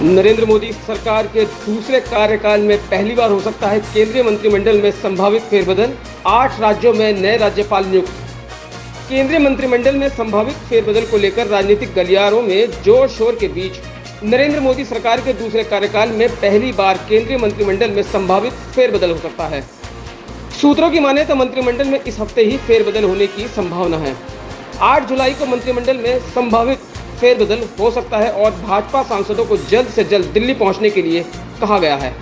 नरेंद्र मोदी सरकार के दूसरे कार्यकाल में पहली बार हो सकता है केंद्रीय मंत्रिमंडल में संभावित फेरबदल। 8 राज्यों में नए राज्यपाल नियुक्त। केंद्रीय मंत्रिमंडल में संभावित फेरबदल को लेकर राजनीतिक गलियारों में जोर शोर के बीच नरेंद्र मोदी सरकार के दूसरे कार्यकाल में पहली बार केंद्रीय मंत्रिमंडल में संभावित फेरबदल हो सकता है। सूत्रों की माने तो मंत्रिमंडल में इस हफ्ते ही फेरबदल होने की संभावना है। 8 जुलाई को मंत्रिमंडल में संभावित फेरबदल हो सकता है और भाजपा सांसदों को जल्द से जल्द दिल्ली पहुंचने के लिए कहा गया है।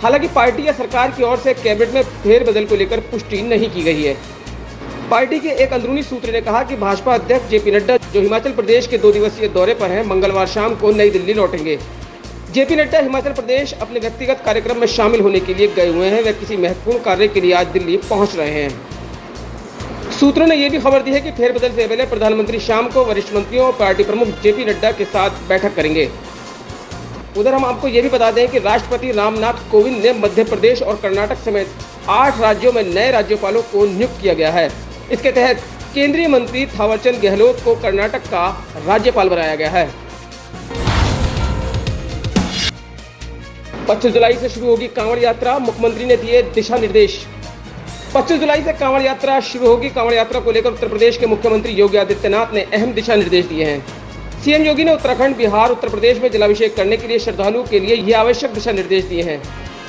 हालांकि पार्टी या सरकार की ओर से कैबिनेट में फेरबदल को लेकर पुष्टि नहीं की गई है। पार्टी के एक अंदरूनी सूत्र ने कहा कि भाजपा अध्यक्ष जेपी नड्डा, जो हिमाचल प्रदेश के 2 दिवसीय दौरे पर हैं, मंगलवार शाम को नई दिल्ली लौटेंगे। जेपी नड्डा हिमाचल प्रदेश अपने व्यक्तिगत कार्यक्रम में शामिल होने के लिए गए हुए हैं। वे किसी महत्वपूर्ण कार्य के लिए आज दिल्ली पहुंच रहे हैं। सूत्रों ने यह भी खबर दी है कि फेरबदल से पहले प्रधानमंत्री शाम को वरिष्ठ मंत्रियों और पार्टी प्रमुख जेपी नड्डा के साथ बैठक करेंगे। उधर हम आपको ये भी बता दें कि राष्ट्रपति रामनाथ कोविंद ने मध्य प्रदेश और कर्नाटक समेत 8 राज्यों में नए राज्यपालों को नियुक्त किया गया है। इसके तहत केंद्रीय मंत्री थावरचंद गहलोत को कर्नाटक का राज्यपाल बनाया गया है। 25 जुलाई से शुरू होगी कांवड़ यात्रा, मुख्यमंत्री ने दिए दिशा निर्देश। 25 जुलाई से कांवड़ यात्रा शुरू होगी। कांवड़ यात्रा को लेकर उत्तर प्रदेश के मुख्यमंत्री योगी आदित्यनाथ ने अहम दिशा निर्देश दिए हैं। सीएम योगी ने उत्तराखंड, बिहार, उत्तर प्रदेश में जलाभिषेक करने के लिए श्रद्धालुओं के लिए ये आवश्यक दिशा निर्देश दिए हैं।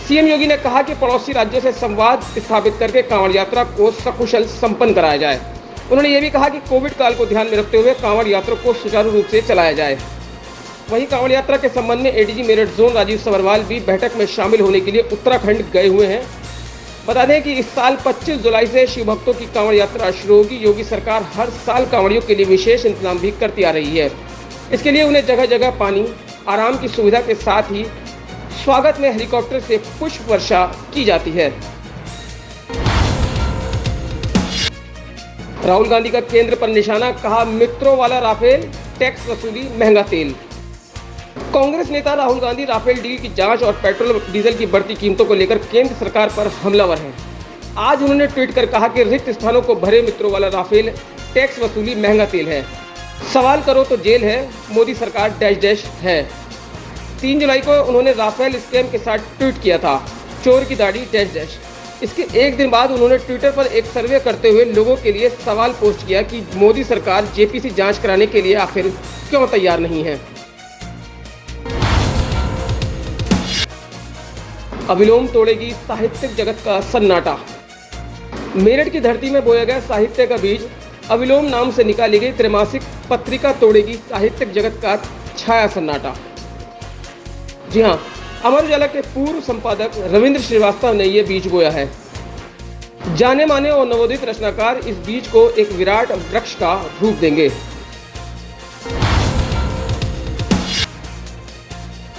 सीएम योगी ने कहा कि पड़ोसी राज्यों से संवाद स्थापित करके कांवड़ यात्रा को सकुशल संपन्न कराया जाए। उन्होंने ये भी कहा कि कोविड काल को ध्यान में रखते हुए कांवड़ यात्रा को सुचारू रूप से चलाया जाए। वहीं कांवड़ यात्रा के संबंध में एडीजी मेरठ जोन राजीव सब्रवाल भी बैठक में शामिल होने के लिए उत्तराखंड गए हुए हैं। बता दें कि इस साल 25 जुलाई से शिव भक्तों की कांवड़ यात्रा शुरू होगी। योगी सरकार हर साल कांवड़ियों के लिए विशेष इंतजाम भी करती आ रही है। इसके लिए उन्हें जगह जगह पानी, आराम की सुविधा के साथ ही स्वागत में हेलीकॉप्टर से पुष्प वर्षा की जाती है। राहुल गांधी का केंद्र पर निशाना, कहा मित्रों वाला राफेल, टैक्स वसूली, महंगा तेल। कांग्रेस नेता राहुल गांधी राफेल डील की जांच और पेट्रोल डीजल की बढ़ती कीमतों को लेकर केंद्र सरकार पर हमलावर हैं। आज उन्होंने ट्वीट कर कहा कि रिक्त स्थानों को भरे मित्रों वाला राफेल, टैक्स वसूली, महंगा तेल है। सवाल करो तो जेल है, मोदी सरकार डैश डैश है। 3 जुलाई को उन्होंने राफेल स्कैम के साथ ट्वीट किया था, चोर की दाढ़ी डैश डैश। इसके एक दिन बाद उन्होंने ट्विटर पर एक सर्वे करते हुए लोगों के लिए सवाल पोस्ट किया कि मोदी सरकार जेपीसी जांच कराने के लिए आखिर क्यों तैयार नहीं है। अविलोम तोड़ेगी साहित्यिक जगत का सन्नाटा। मेरठ की धरती में बोया गया साहित्य का बीज अविलोम नाम से निकाली गई त्रैमासिक पत्रिका तोड़ेगी साहित्यिक जगत का छाया सन्नाटा। जी हां, अमर उजाला के पूर्व संपादक रविंद्र श्रीवास्तव ने यह बीज बोया है। जाने माने और नवोदित रचनाकार इस बीज को एक विराट वृक्ष का रूप देंगे।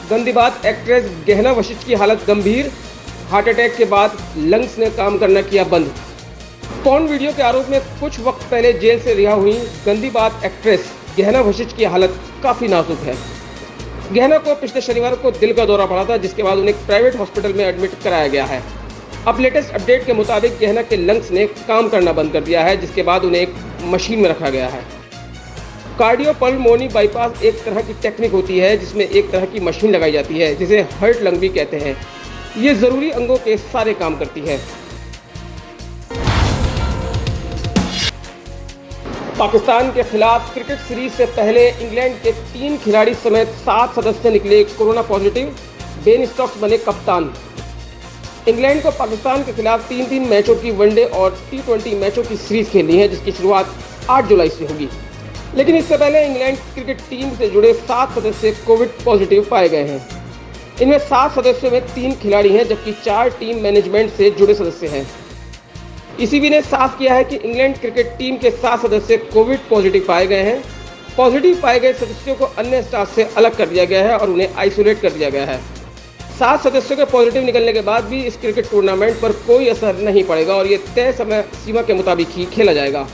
गंदी बात, एक्ट्रेस गहना वशिष्ठ की हालत गंभीर, हार्ट अटैक के बाद लंग्स ने काम करना किया बंद। पॉर्न वीडियो के आरोप में कुछ वक्त पहले जेल से रिहा हुई गंदी बात एक्ट्रेस गहना वशिष्ठ की हालत काफी नाजुक है। गहना को पिछले शनिवार को दिल का दौरा पड़ा था, जिसके बाद उन्हें एक प्राइवेट हॉस्पिटल में एडमिट कराया गया है। अब लेटेस्ट अपडेट के मुताबिक गहना के लंग्स ने काम करना बंद कर दिया है, जिसके बाद उन्हें एक मशीन में रखा गया है। कार्डियोपल्मोनी बाईपास एक तरह की टेक्निक होती है जिसमें एक तरह की मशीन लगाई जाती है जिसे हार्ट लंग भी कहते हैं। ये जरूरी अंगों के सारे काम करती है। पाकिस्तान के खिलाफ क्रिकेट सीरीज से पहले इंग्लैंड के 3 खिलाड़ी समेत 7 सदस्य निकले कोरोना पॉजिटिव। बेन स्टोक्स बने कप्तान। इंग्लैंड को पाकिस्तान के खिलाफ 3 मैचों की वनडे और T20 मैचों की सीरीज खेलनी है, जिसकी शुरुआत 8 जुलाई से होगी। लेकिन इससे पहले इंग्लैंड क्रिकेट टीम से जुड़े 7 सदस्य कोविड पॉजिटिव पाए गए हैं। इनमें 7 सदस्यों में 3 खिलाड़ी हैं, जबकि 4 टीम मैनेजमेंट से जुड़े सदस्य हैं। ईसीबी ने साफ किया है कि इंग्लैंड क्रिकेट टीम के 7 सदस्य कोविड पॉजिटिव पाए गए हैं। पॉजिटिव पाए गए सदस्यों को अन्य स्टाफ से अलग कर दिया गया है और उन्हें आइसोलेट कर दिया गया है। 7 सदस्यों के पॉजिटिव निकलने के बाद भी इस क्रिकेट टूर्नामेंट पर कोई असर नहीं पड़ेगा और ये तय समय सीमा के मुताबिक ही खेला जाएगा।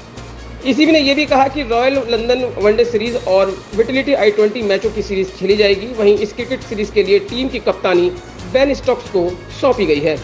ईसीबी ने यह भी कहा कि रॉयल लंदन वनडे सीरीज और विटिलिटी I-20 मैचों की सीरीज खेली जाएगी। वहीं इस क्रिकेट सीरीज के लिए टीम की कप्तानी बेन स्टोक्स को सौंपी गई है।